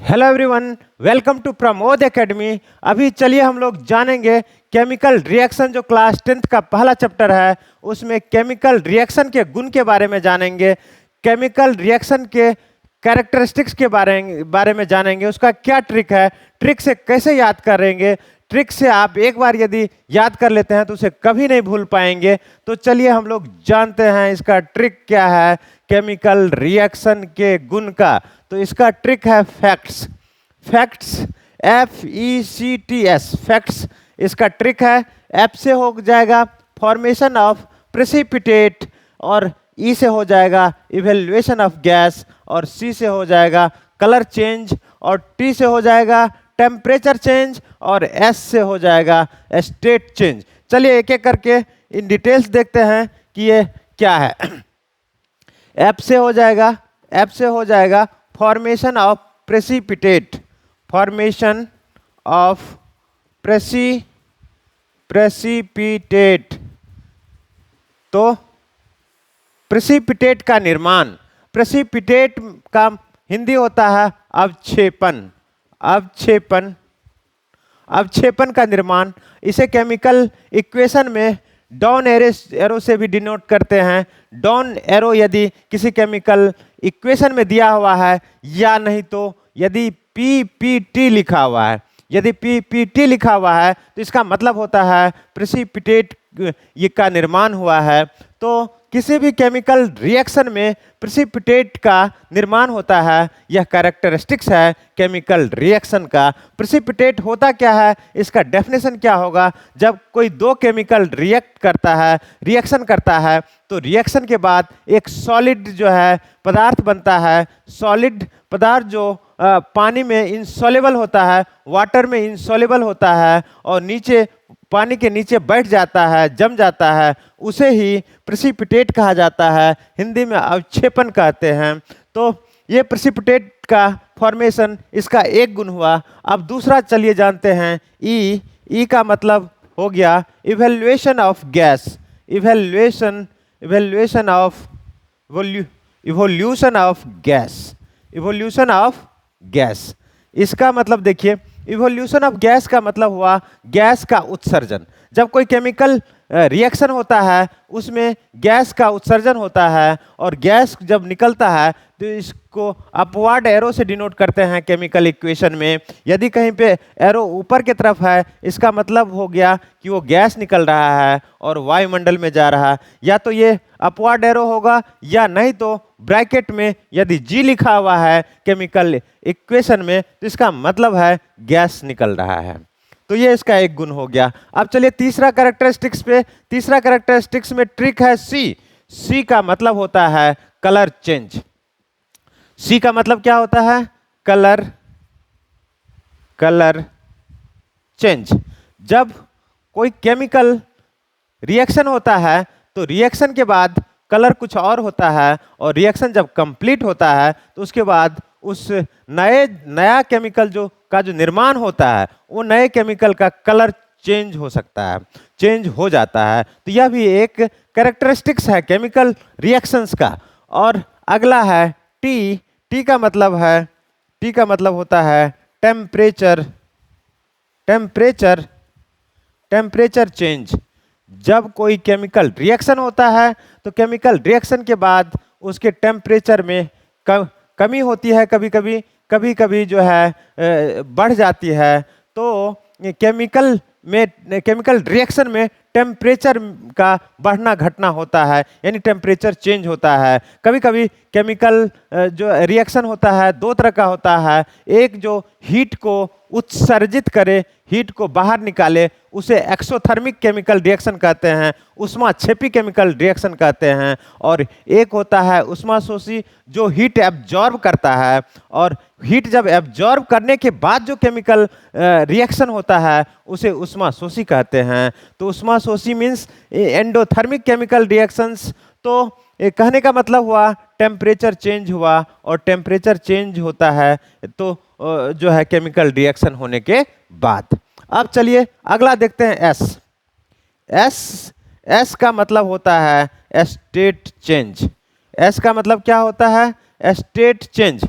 Hello everyone, welcome to Pramod academy. अभी चलिए हम लोग जानेंगे केमिकल रिएक्शन। जो क्लास 10th का पहला चैप्टर है उसमें केमिकल रिएक्शन के गुण के बारे में जानेंगे, केमिकल रिएक्शन के कैरेक्टरिस्टिक्स के बारे में जानेंगे, उसका क्या ट्रिक है, ट्रिक से कैसे याद करेंगे। ट्रिक से आप एक बार यदि याद कर लेते हैं तो उसे कभी नहीं भूल पाएंगे। तो चलिए हम लोग जानते हैं इसका ट्रिक क्या है केमिकल रिएक्शन के गुण का। तो इसका ट्रिक है फैक्ट्स। फैक्ट्स, FECTS, फैक्ट्स इसका ट्रिक है। F से हो जाएगा फॉर्मेशन ऑफ प्रेसिपिटेट, और E से हो जाएगा इवेल्युएशन ऑफ गैस, और C से हो जाएगा कलर चेंज, और T से हो जाएगा टेम्परेचर चेंज, और S से हो जाएगा स्टेट चेंज। चलिए एक एक करके इन डिटेल्स देखते हैं कि ये क्या है। F से हो जाएगा formation of precipitate, formation of precipitate. तो प्रेसिपिटेट का निर्माण, प्रेसिपिटेट का हिंदी होता है अवक्षेपण। अवक्षेपण का निर्माण, इसे केमिकल इक्वेशन में डाउन एरो से भी डिनोट करते हैं। डाउन एरो यदि किसी केमिकल इक्वेशन में दिया हुआ है, या नहीं तो यदि PPT लिखा हुआ है, यदि PPT लिखा हुआ है तो इसका मतलब होता है प्रेसिपिटेट ये का निर्माण हुआ है। तो किसी भी केमिकल रिएक्शन में प्रेसिपिटेट का निर्माण होता है, यह कैरेक्टरिस्टिक्स है केमिकल रिएक्शन का। प्रेसिपिटेट होता क्या है, इसका डेफिनेशन क्या होगा। जब कोई दो केमिकल रिएक्शन करता है तो रिएक्शन के बाद एक सॉलिड जो है पदार्थ बनता है। सॉलिड पदार्थ जो पानी में इंसॉल्युबल होता है, वाटर में इंसॉल्युबल होता है, और नीचे पानी के नीचे बैठ जाता है, जम जाता है, उसे ही प्रेसिपिटेट कहा जाता है, हिंदी में अवक्षेपण कहते हैं। तो ये प्रेसिपिटेट का फॉर्मेशन इसका एक गुण हुआ। अब दूसरा चलिए जानते हैं ई का मतलब हो गया evaluation of gas, evolution of gas. इसका मतलब देखिए, इवोल्यूशन ऑफ गैस का मतलब हुआ गैस का उत्सर्जन। जब कोई केमिकल रिएक्शन होता है उसमें गैस का उत्सर्जन होता है, और गैस जब निकलता है तो इसको अपवर्ड एरो से डिनोट करते हैं केमिकल इक्वेशन में। यदि कहीं पे एरो ऊपर की तरफ है, इसका मतलब हो गया कि वो गैस निकल रहा है और वायुमंडल में जा रहा है। या तो ये अपवर्ड एरो होगा, या नहीं तो ब्रैकेट में यदि G लिखा हुआ है केमिकल इक्वेशन में तो इसका मतलब है गैस निकल रहा है। तो ये इसका एक गुण हो गया। अब चलिए तीसरा कैरेक्टरिस्टिक्स में ट्रिक है C का मतलब होता है कलर चेंज। C का मतलब क्या होता है, कलर चेंज। जब कोई केमिकल रिएक्शन होता है तो रिएक्शन के बाद कलर कुछ और होता है, और रिएक्शन जब कंप्लीट होता है तो उसके बाद उस नया केमिकल जो निर्माण होता है, वो नए केमिकल का कलर चेंज हो सकता है, चेंज हो जाता है। तो यह भी एक कैरेक्टरिस्टिक्स है केमिकल रिएक्शंस का। और अगला है टी का मतलब होता है टेम्परेचर चेंज। जब कोई केमिकल रिएक्शन होता है तो केमिकल रिएक्शन के बाद उसके टेम्परेचर में कमी होती है, कभी कभी जो है बढ़ जाती है। तो केमिकल रिएक्शन में टेम्परेचर का बढ़ना घटना होता है, यानी टेम्परेचर चेंज होता है। कभी कभी केमिकल जो रिएक्शन होता है दो तरह का होता है। एक जो हीट को उत्सर्जित करे, हीट को बाहर निकाले, उसे एक्सोथर्मिक केमिकल रिएक्शन कहते हैं, ऊष्माक्षेपी केमिकल रिएक्शन कहते हैं। और एक होता है ऊष्माशोषी जो हीट एब्जॉर्ब करता है, और हीट जब एब्जॉर्ब करने के बाद जो केमिकल रिएक्शन होता है उसे ऊष्माशोषी कहते हैं। तो ऊष्माशोषी मीन्स एंडोथर्मिक केमिकल रिएक्शंस। तो कहने का मतलब हुआ टेम्परेचर चेंज हुआ, और टेम्परेचर चेंज होता है तो जो है केमिकल रिएक्शन होने के बाद। अब चलिए अगला देखते हैं एस का मतलब होता है स्टेट चेंज। एस का मतलब क्या होता है, स्टेट चेंज।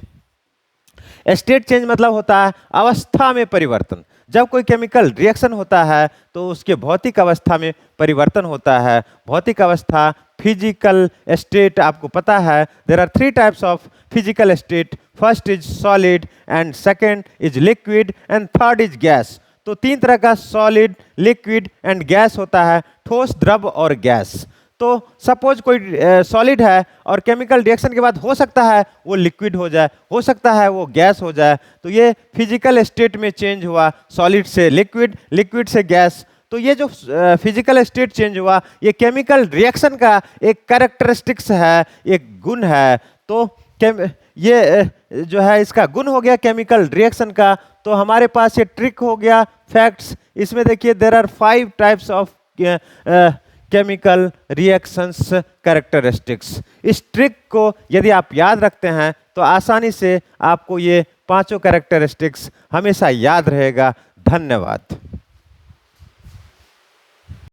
स्टेट चेंज मतलब होता है अवस्था में परिवर्तन। जब कोई केमिकल रिएक्शन होता है तो उसके भौतिक अवस्था में परिवर्तन होता है। भौतिक अवस्था, फिजिकल स्टेट, आपको पता है there are 3 types of physical state. First is solid and second is liquid and third is gas. तो 3 तरह का सॉलिड, लिक्विड एंड गैस होता है, ठोस, द्रव और गैस। तो सपोज कोई सॉलिड है और केमिकल रिएक्शन के बाद हो सकता है वो लिक्विड हो जाए, हो सकता है वो गैस हो जाए। तो ये फिजिकल स्टेट में चेंज हुआ, सॉलिड से लिक्विड, लिक्विड से गैस। तो ये जो फिजिकल स्टेट चेंज हुआ ये केमिकल रिएक्शन का एक कैरेक्टरिस्टिक्स है, एक गुण है। तो ये जो है इसका गुण हो गया केमिकल रिएक्शन का। तो हमारे पास ये ट्रिक हो गया, फैक्ट्स। इसमें देखिए there are 5 types of chemical reactions characteristics. इस ट्रिक को यदि आप याद रखते हैं तो आसानी से आपको ये 5 कैरेक्टरिस्टिक्स हमेशा याद रहेगा। धन्यवाद।